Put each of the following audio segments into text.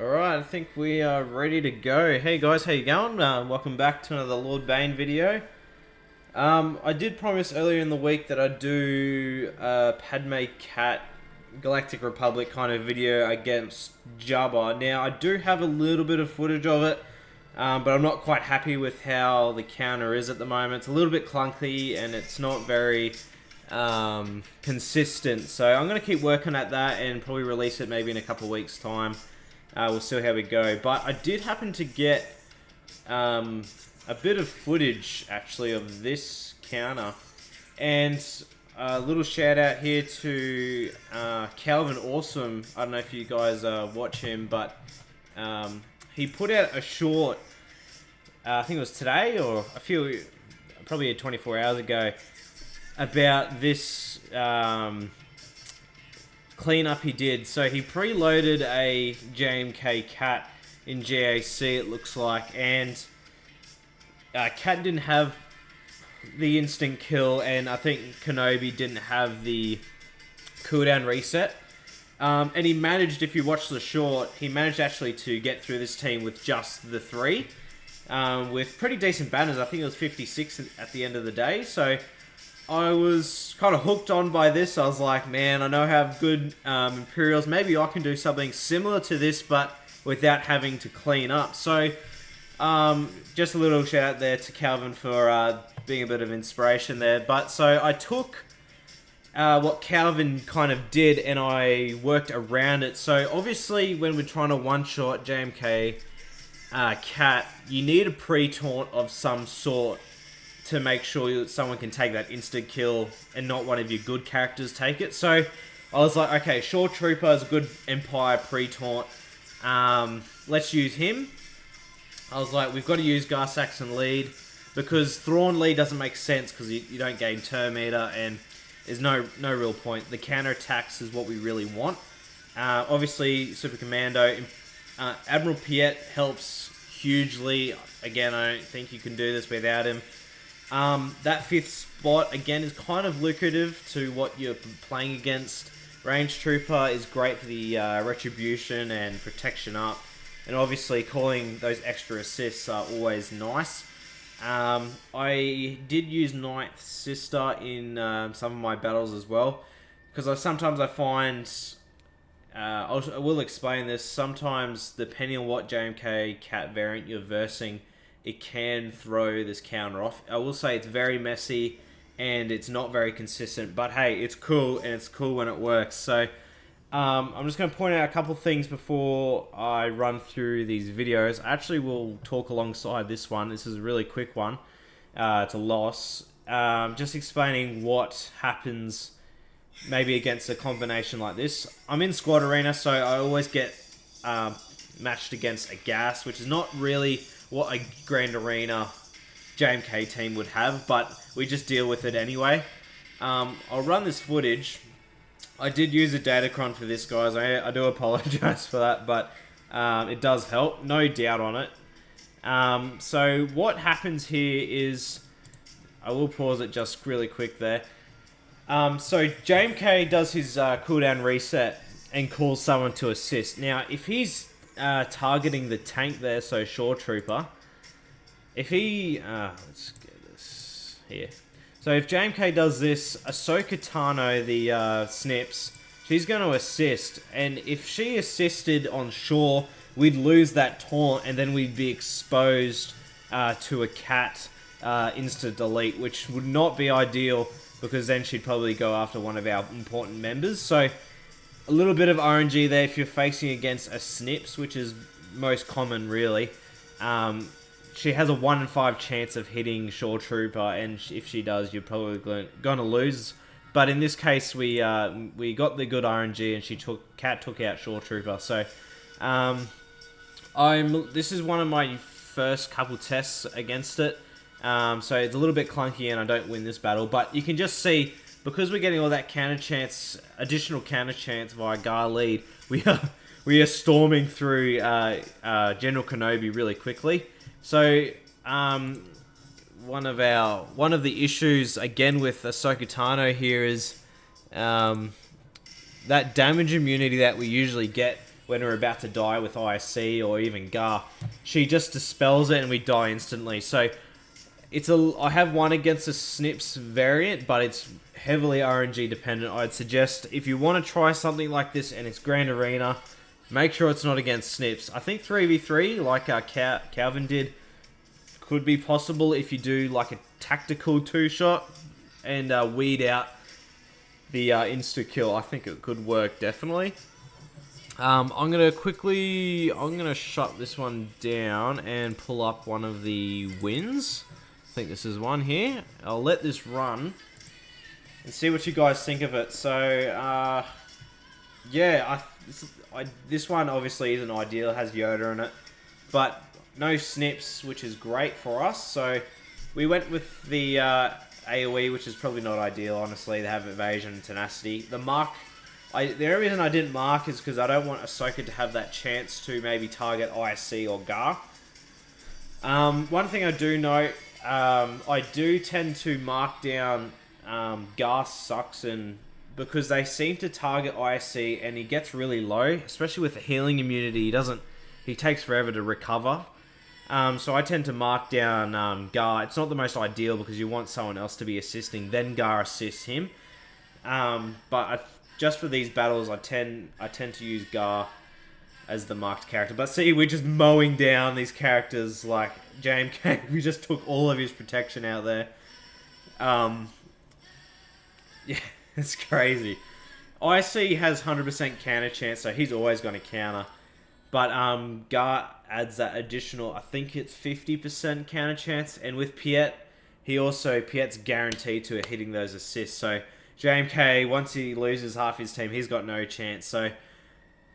Alright, I think we are ready to go. Hey guys, how you going? Welcome back to another Lord Bane video. I did promise earlier in the week that I'd do a Padme Cat Galactic Republic kind of video against Jabba. Now, I do have a little bit of footage of it, but I'm not quite happy with how the counter is at the moment. It's a little bit clunky and it's not very consistent. So I'm going to keep working at that and probably release it maybe in a couple of weeks' time. We'll see how we go. But I did happen to get a bit of footage, actually, of this counter. And a little shout out here to Calvin Awesome. I don't know if you guys watch him, but he put out a short, I think it was today or probably 24 hours ago, about this cleanup he did. So he preloaded a JMK Cat in GAC, it looks like, and Cat didn't have the instant kill, and I think Kenobi didn't have the cooldown reset. And he managed, if you watch the short, he managed actually to get through this team with just the three, with pretty decent banners. I think it was 56 at the end of the day, so I was kind of hooked on by this. I was like, man, I know I have good Imperials. Maybe I can do something similar to this, but without having to clean up. So, just a little shout out there to Calvin for being a bit of inspiration there. But so I took what Calvin kind of did and I worked around it. So obviously, when we're trying to one-shot JMK Cat, you need a pre-taunt of some sort to make sure that someone can take that instant kill and not one of your good characters take it. So I was like, okay, Shore Trooper is a good Empire pre-taunt. Let's use him. I was like, we've got to use GAR Saxon lead because Thrawn lead doesn't make sense because you don't gain turn meter and there's no real point. The counter attacks is what we really want. Obviously, Super Commando, Admiral Piet helps hugely. Again, I don't think you can do this without him. That fifth spot, again, is kind of lucrative to what you're playing against. Range Trooper is great for the retribution and protection up. And obviously, calling those extra assists are always nice. I did use Ninth Sister in some of my battles as well. Because sometimes I find... I will explain this. Sometimes, depending on what JMK Cat variant you're versing, it can throw this counter off. I will say it's very messy and it's not very consistent, but hey, it's cool and it's cool when it works. So I'm just going to point out a couple things before I run through these videos. I actually will talk alongside this one. This is a really quick one. It's a loss. Just explaining what happens maybe against a combination like this. I'm in Squad Arena, so I always get matched against a gas, which is not really what a Grand Arena JMK team would have, but we just deal with it anyway. I'll run this footage. I did use a datacron for this, guys. I do apologize for that, but it does help, no doubt on it. So what happens here is, I will pause it just really quick there. So JMK does his cooldown reset and calls someone to assist. Now, if he's targeting the tank there, so Shore Trooper. If he... let's get this here. So if JMK does this, Ahsoka Tano, the snips, she's going to assist. And if she assisted on Shore, we'd lose that taunt and then we'd be exposed to a cat insta-delete, which would not be ideal because then she'd probably go after one of our important members. So a little bit of RNG there if you're facing against a Snips, which is most common, really. She has a 1 in 5 chance of hitting Shore Trooper, and if she does, you're probably going to lose. But in this case, we got the good RNG, and Cat took out Shore Trooper. So, this is one of my first couple tests against it. So it's a little bit clunky, and I don't win this battle. But you can just see, because we're getting all that counter chance, additional counter chance via GAR lead, we are storming through General Kenobi really quickly. So one of the issues again with Ahsoka Tano here is that damage immunity that we usually get when we're about to die with ISC or even GAR. She just dispels it and we die instantly. So I have one against the Snips variant, but it's heavily RNG dependent. I'd suggest if you want to try something like this and it's Grand Arena, make sure it's not against Snips. I think 3v3, like Calvin did, could be possible if you do like a tactical 2-shot and weed out the insta-kill. I think it could work, definitely. I'm going to shut this one down and pull up one of the wins. I think this is one here. I'll let this run and see what you guys think of it. So, yeah, this one obviously isn't ideal. It has Yoda in it, but no Snips, which is great for us. So we went with the AoE, which is probably not ideal, honestly. They have evasion and tenacity. The mark, the only reason I didn't mark is because I don't want Ahsoka to have that chance to maybe target ISC or GAR. One thing I do note, I do tend to mark down GAR sucks, and because they seem to target ISC and he gets really low, especially with the healing immunity. He takes forever to recover. So I tend to mark down GAR. It's not the most ideal because you want someone else to be assisting, then GAR assists him. But just for these battles, I tend to use GAR as the marked character. But see, we're just mowing down these characters like JMK. We just took all of his protection out there. Yeah, it's crazy. IC has 100% counter chance, so he's always going to counter. But GAR adds that additional, I think it's 50% counter chance. And with Piet, Piet's guaranteed to hitting those assists. So JMK, once he loses half his team, he's got no chance. So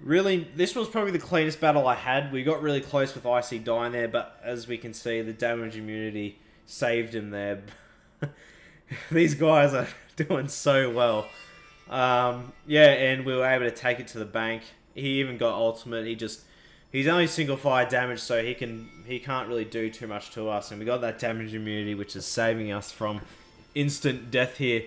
really, this was probably the cleanest battle I had. We got really close with IC dying there, but as we can see, the damage immunity saved him there. These guys are doing so well. Yeah, and we were able to take it to the bank. He even got ultimate. He's only single fire damage, so he can't really do too much to us. And we got that damage immunity, which is saving us from instant death here.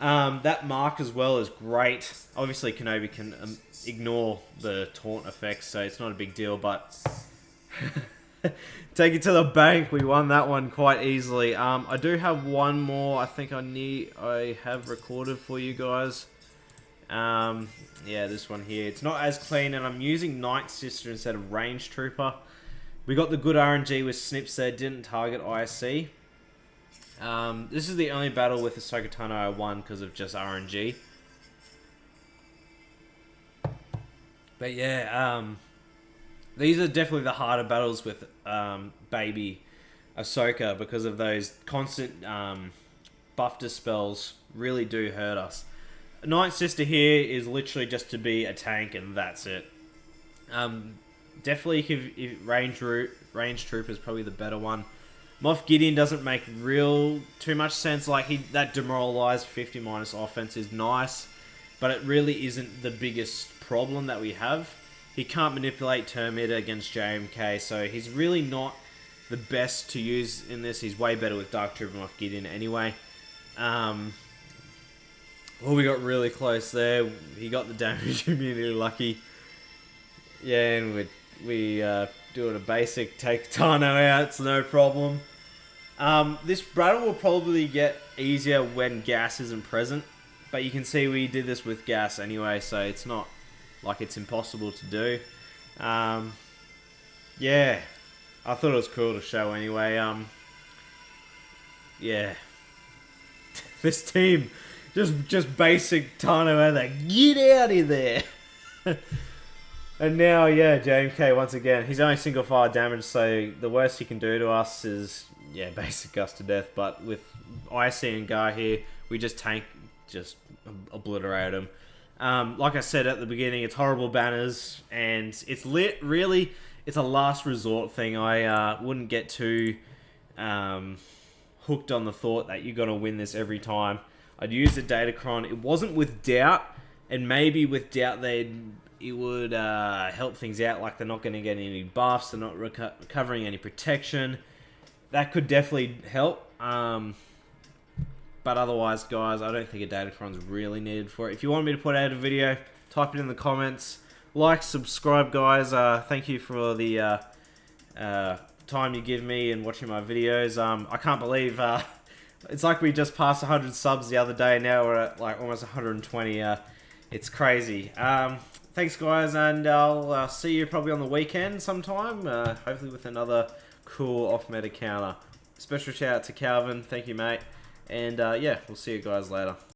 That mark as well is great. Obviously, Kenobi can ignore the taunt effects, so it's not a big deal. But take it to the bank. We won that one quite easily. I do have one more. I think I have recorded for you guys. Yeah, this one here. It's not as clean, and I'm using Night Sister instead of Range Trooper. We got the good RNG with Snips there, didn't target ISC. This is the only battle with Ahsoka Tano I won because of just RNG. But yeah, these are definitely the harder battles with baby Ahsoka because of those constant buff dispels really do hurt us. Night Sister here is literally just to be a tank and that's it. Definitely if Range Trooper is probably the better one. Moff Gideon doesn't make too much sense. Like that demoralized 50 minus offense is nice, but it really isn't the biggest problem that we have. He can't manipulate Terminator against JMK, so he's really not the best to use in this. He's way better with Dark Trooper Moff Gideon anyway. Well, we got really close there. He got the damage immunity lucky. Yeah, and we doing a basic take Tano out. It's no problem. This battle will probably get easier when gas isn't present, but you can see we did this with gas anyway, so it's not like it's impossible to do. Yeah, I thought it was cool to show anyway. Yeah, this team. Just basic Tano and like, get out of there. And now, yeah, JMK once again. He's only single fire damage, so the worst he can do to us is, yeah, basic us to death. But with IC and GAR here, we just obliterate him. Like I said at the beginning, it's horrible banners, and it's really, it's a last resort thing. I wouldn't get too hooked on the thought that you're going to win this every time. I'd use the Datacron. It wasn't with doubt, and maybe with doubt it would help things out, like they're not going to get any buffs, they're not recovering any protection. That could definitely help. But otherwise, guys, I don't think a Datacron's really needed for it. If you want me to put out a video, type it in the comments. like, subscribe, guys. Thank you for the time you give me and watching my videos. I can't believe it's like we just passed 100 subs the other day. Now we're at like almost 120. It's crazy. Thanks, guys, and I'll see you probably on the weekend sometime. Hopefully with another cool off-meta counter. Special shout out to Calvin. Thank you, mate. And yeah, we'll see you guys later.